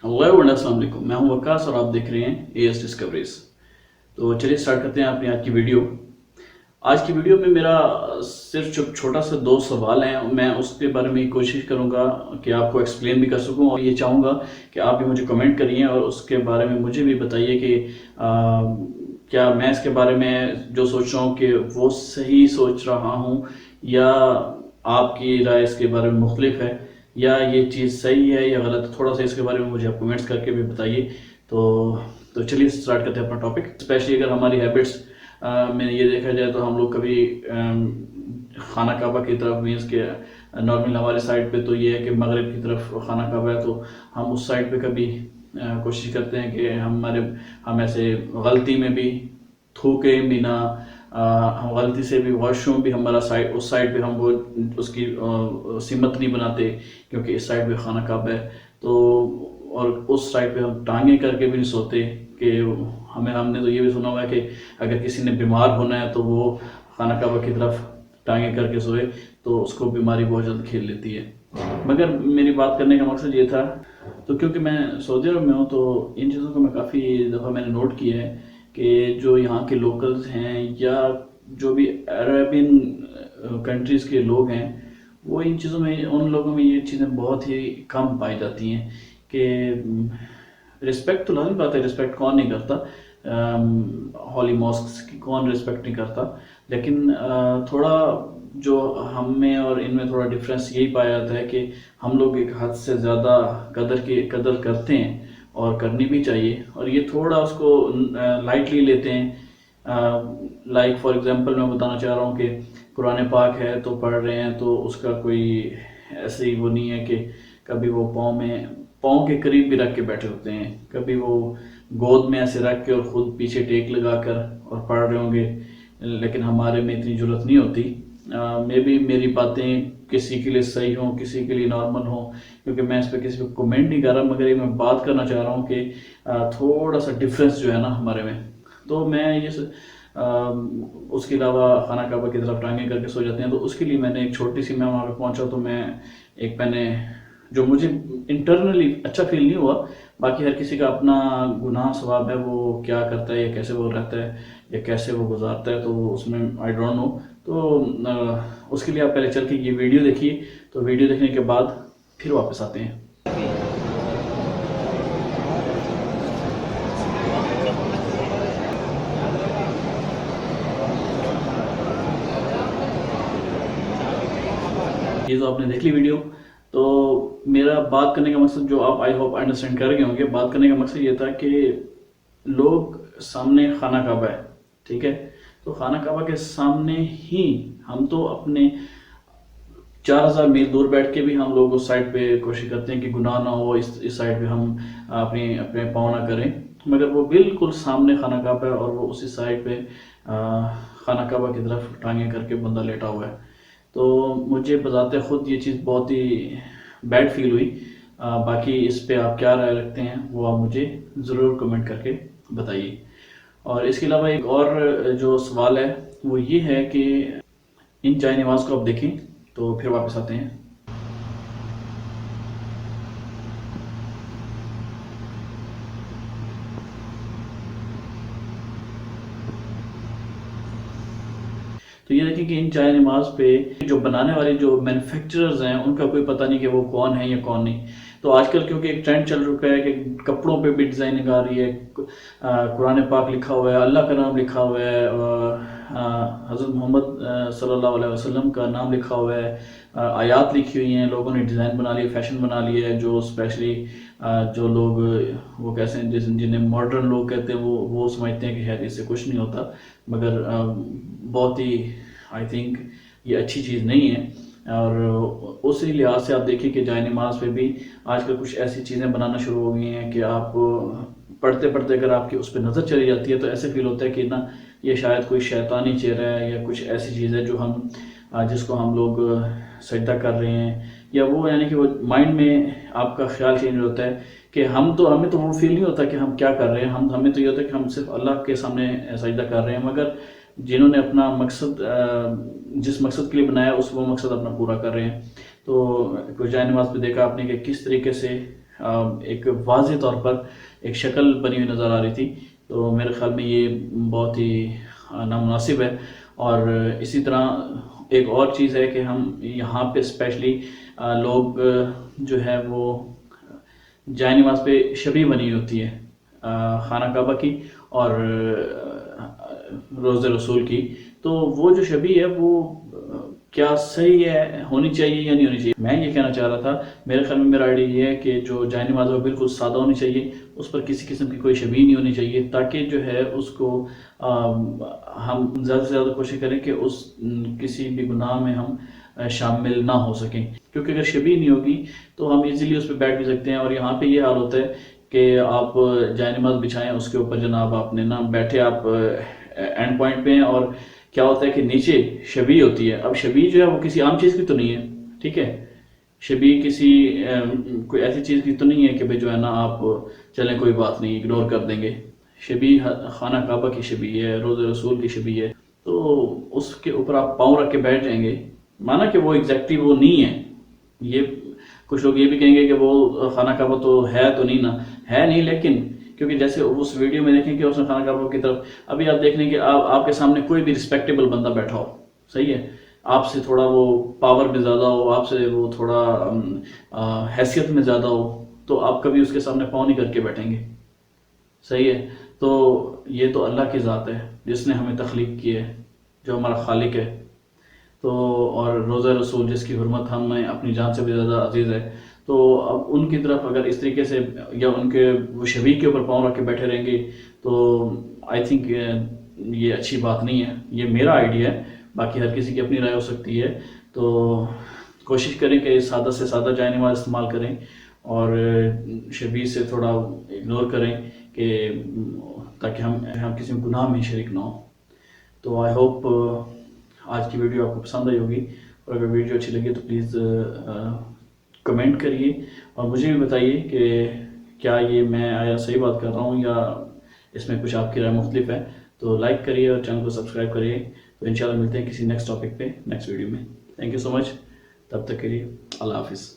अस्सलाम वालेकुम। मैं हूं वकास और आप देख रहे हैं एएस डिस्कवरीज। तो चलिए स्टार्ट करते हैं अपनी आज की वीडियो। आज की वीडियो में मेरा सिर्फ छोटा सा दो सवाल हैं, मैं उसके बारे में कोशिश करूंगा कि आपको एक्सप्लेन भी कर सकूं, और ये चाहूंगा कि आप भी मुझे कमेंट करिए और उसके बारे में मुझे भी बताइए कि क्या मैं इसके बारे में जो सोच रहा हूँ कि वो सही सोच रहा हूँ, या आपकी राय इसके बारे में मुख्तलिफ है, या ये चीज़ सही है या गलत है। थोड़ा सा इसके बारे में मुझे आप कमेंट्स करके भी बताइए। तो चलिए स्टार्ट करते हैं अपना टॉपिक। स्पेशली अगर हमारी हैबिट्स में ये देखा जाए तो हम लोग कभी खाना काबा की तरफ, मीन्स के नॉर्मल हमारे साइड पे तो ये है कि मगरिब की तरफ खाना काबा है, तो हम उस साइड पे कभी कोशिश करते हैं कि हम ऐसे गलती में भी थूके भी ना, हम गलती से भी वॉशरूम भी हमारा साइड, उस साइड पे हम वो उसकी सिमत नहीं बनाते क्योंकि इस साइड पे खाना काबा है। तो और उस साइड पे हम टांगे करके भी नहीं सोते कि हमने तो ये भी सुना हुआ है कि अगर किसी ने बीमार होना है तो वो खाना काबा की तरफ टांगे करके सोए तो उसको बीमारी बहुत जल्द खेल लेती है। मगर मेरी बात करने का मकसद ये था, तो क्योंकि मैं सऊदी अरब में हूँ तो इन चीज़ों को मैं काफ़ी दफ़ा मैंने नोट किया है कि जो यहाँ के लोकल्स हैं या जो भी अरेबियन कंट्रीज़ के लोग हैं, वो इन चीज़ों में, उन लोगों में ये चीज़ें बहुत ही कम पाई जाती हैं कि रिस्पेक्ट तो लाज़मी बात है, रिस्पेक्ट कौन नहीं करता, हॉली मॉस्क्स की कौन रिस्पेक्ट नहीं करता, लेकिन थोड़ा जो हम में और इनमें थोड़ा डिफरेंस यही पाया जाता है कि हम लोग एक हद से ज़्यादा कदर करते हैं और करनी भी चाहिए, और ये थोड़ा उसको लाइटली लेते हैं। लाइक फॉर एग्जांपल मैं बताना चाह रहा हूँ कि कुरान पाक है तो पढ़ रहे हैं, तो उसका कोई ऐसे ही वो नहीं है कि कभी वो पाँव के करीब भी रख के बैठे होते हैं, कभी वो गोद में ऐसे रख के और ख़ुद पीछे टेक लगा कर और पढ़ रहे होंगे, लेकिन हमारे में इतनी ज़रूरत नहीं होती। मे बी मेरी बातें किसी के लिए सही हों, किसी के लिए नॉर्मल हों, क्योंकि मैं इस पर किसी को कमेंट नहीं कर रहा, मगर ये मैं बात करना चाह रहा हूँ कि थोड़ा सा डिफरेंस जो है ना हमारे में, तो मैं ये उसके अलावा खाना काबा की तरफ टांगे करके सो जाते हैं, तो उसके लिए मैंने एक छोटी सी, मैं वहाँ पे पहुँचा तो मैंने जो मुझे इंटरनली अच्छा फील नहीं हुआ, बाकी हर किसी का अपना गुनाह सवाब है, वो क्या करता है या कैसे वो रहता है या कैसे वो गुजारता है, तो उसमें आई डोंट नो। तो उसके लिए आप पहले चल के ये वीडियो देखिए, तो वीडियो देखने के बाद फिर वापस आते हैं। ये तो आपने देख ली वीडियो। तो मेरा बात करने का मकसद, जो आप आई होप अंडरस्टैंड कर गए होंगे, बात करने का मकसद ये था कि लोग सामने खाना काबा है, ठीक है, तो खाना काबा के सामने ही हम तो अपने 4000 मील दूर बैठ के भी हम लोग उस साइड पे कोशिश करते हैं कि गुनाह ना हो, इस साइड पे हम अपने अपने पाँव ना करें, मगर वो बिल्कुल सामने खाना काबा है और वो उसी साइड पे खाना काबा की तरफ टांगे करके बंदा लेटा हुआ है। तो मुझे बजाते खुद ये चीज़ बहुत ही बैड फील हुई। बाकी इस पे आप क्या राय रखते हैं वो आप मुझे ज़रूर कमेंट करके बताइए। और इसके अलावा एक और जो सवाल है वो ये है कि इन चाय नमाज को आप देखें, तो फिर वापस आते हैं। तो ये देखें कि इन चाय नमाज पे जो बनाने वाले जो मैन्युफैक्चरर्स हैं उनका कोई पता नहीं कि वो कौन है या कौन नहीं। तो आजकल क्योंकि एक ट्रेंड चल चुका है कि कपड़ों पे भी डिज़ाइनिंग आ रही है, कुरान पाक लिखा हुआ है, अल्लाह का नाम लिखा हुआ है, हज़रत मोहम्मद सल्लल्लाहु अलैहि वसल्लम का नाम लिखा हुआ है, आयात लिखी हुई हैं, लोगों ने डिज़ाइन बना लिया, फैशन बना लिया है, जो स्पेशली जो लोग वो कैसे जिन्हें मॉडर्न लोग कहते हैं वो समझते हैं कि शायद इससे कुछ नहीं होता, मगर बहुत ही आई थिंक ये अच्छी चीज़ नहीं है। और उसी लिहाज से आप देखिए कि जाए नमाज पे भी आजकल कुछ ऐसी चीज़ें बनाना शुरू हो गई हैं कि आप पढ़ते पढ़ते अगर आपकी उस पर नज़र चली जाती है तो ऐसे फील होता है कि ना ये शायद कोई शैतानी चेहरा है या कुछ ऐसी चीज़ है जो जिसको हम लोग सजदा कर रहे हैं, या वो यानी कि वो माइंड में आपका ख्याल चेंज होता है कि हमें तो वो फील नहीं होता कि हम क्या कर रहे हैं, हमें तो ये होता है कि हम सिर्फ अल्लाह के सामने सजदा कर रहे हैं, मगर जिन्होंने अपना मकसद जिस मकसद के लिए बनाया वो मकसद अपना पूरा कर रहे हैं। तो कुछ जाए नमाज पे देखा आपने कि किस तरीके से ایک واضح طور پر ایک شکل بنی ہوئی نظر آ رہی تھی، تو میرے خیال میں یہ بہت ہی نامناسب ہے۔ اور اسی طرح ایک اور چیز ہے کہ ہم یہاں پہ اسپیشلی لوگ جو ہے وہ جائے نماز پہ شبیہ بنی ہوتی ہے خانہ کعبہ کی اور روضہ رسول کی، تو وہ جو شبیہ ہے وہ کیا صحیح ہے، ہونی چاہیے یا نہیں ہونی چاہیے؟ میں یہ کہنا چاہ رہا تھا، میرے خیال میں میرا آئیڈیا یہ ہے کہ جو جائے نماز ہے وہ بالکل سادہ ہونی چاہیے، اس پر کسی قسم کی کوئی شبیہ نہیں ہونی چاہیے، تاکہ جو ہے اس کو ہم زیادہ سے زیادہ کوشش کریں کہ اس کسی بھی گناہ میں ہم شامل نہ ہو سکیں، کیونکہ اگر شبیہ نہیں ہوگی تو ہم ایزیلی اس پہ بیٹھ بھی سکتے ہیں۔ اور یہاں پہ یہ حال ہوتا ہے کہ آپ جائے نماز بچھائیں، اس کے اوپر جناب آپ نے نہ بیٹھے، آپ اینڈ پوائنٹ پہ ہیں، اور کیا ہوتا ہے کہ نیچے شبیہ ہوتی ہے۔ اب شبیہ جو ہے وہ کسی عام چیز کی تو نہیں ہے، ٹھیک ہے، شبیہ کسی کوئی ایسی چیز کی تو نہیں ہے کہ بھئی جو ہے نا آپ چلیں کوئی بات نہیں اگنور کر دیں گے۔ شبیہ خانہ کعبہ کی شبیہ ہے، روضہ رسول کی شبیہ ہے، تو اس کے اوپر آپ پاؤں رکھ کے بیٹھ جائیں گے، مانا کہ وہ ایگزیکٹلی وہ نہیں ہے۔ یہ کچھ لوگ یہ بھی کہیں گے کہ وہ خانہ کعبہ تو نہیں نا، ہے نہیں، لیکن کیونکہ جیسے اس ویڈیو میں دیکھیں کہ اس نے خانہ کعبہ کی طرف، ابھی آپ دیکھ لیں کہ آپ کے سامنے کوئی بھی رسپیکٹیبل بندہ بیٹھا ہو، صحیح ہے، آپ سے تھوڑا وہ پاور میں زیادہ ہو، آپ سے وہ تھوڑا حیثیت میں زیادہ ہو، تو آپ کبھی اس کے سامنے پاؤں نہیں کر کے بیٹھیں گے، صحیح ہے۔ تو یہ تو اللہ کی ذات ہے جس نے ہمیں تخلیق کی ہے، جو ہمارا خالق ہے، تو اور روضہ رسول جس کی حرمت ہمیں اپنی جان سے بھی زیادہ عزیز ہے، تو اب ان کی طرف اگر اس طریقے سے یا ان کے وہ شبیہ کے اوپر پاؤں رکھ کے بیٹھے رہیں گے تو آئی تھنک یہ اچھی بات نہیں ہے۔ یہ میرا آئیڈیا ہے، باقی ہر کسی کی اپنی رائے ہو سکتی ہے، تو کوشش کریں کہ سادہ سے سادہ جائے نماز استعمال کریں اور شبیہ سے تھوڑا اگنور کریں کہ تاکہ ہم کسی گناہ میں شریک نہ ہوں۔ تو آئی ہوپ آج کی ویڈیو آپ کو پسند آئی ہوگی، اور اگر ویڈیو اچھی لگی تو پلیز کمنٹ کریے اور مجھے بھی بتائیے کہ کیا یہ میں آیا صحیح بات کر رہا ہوں یا اس میں کچھ آپ کی رائے مختلف ہے۔ تو لائک کریے اور چینل کو سبسکرائب کریے، تو انشاءاللہ ملتے ہیں کسی نیکسٹ ٹاپک پہ نیکسٹ ویڈیو میں۔ تھینک یو سو مچ، تب تک کے لیے اللہ حافظ۔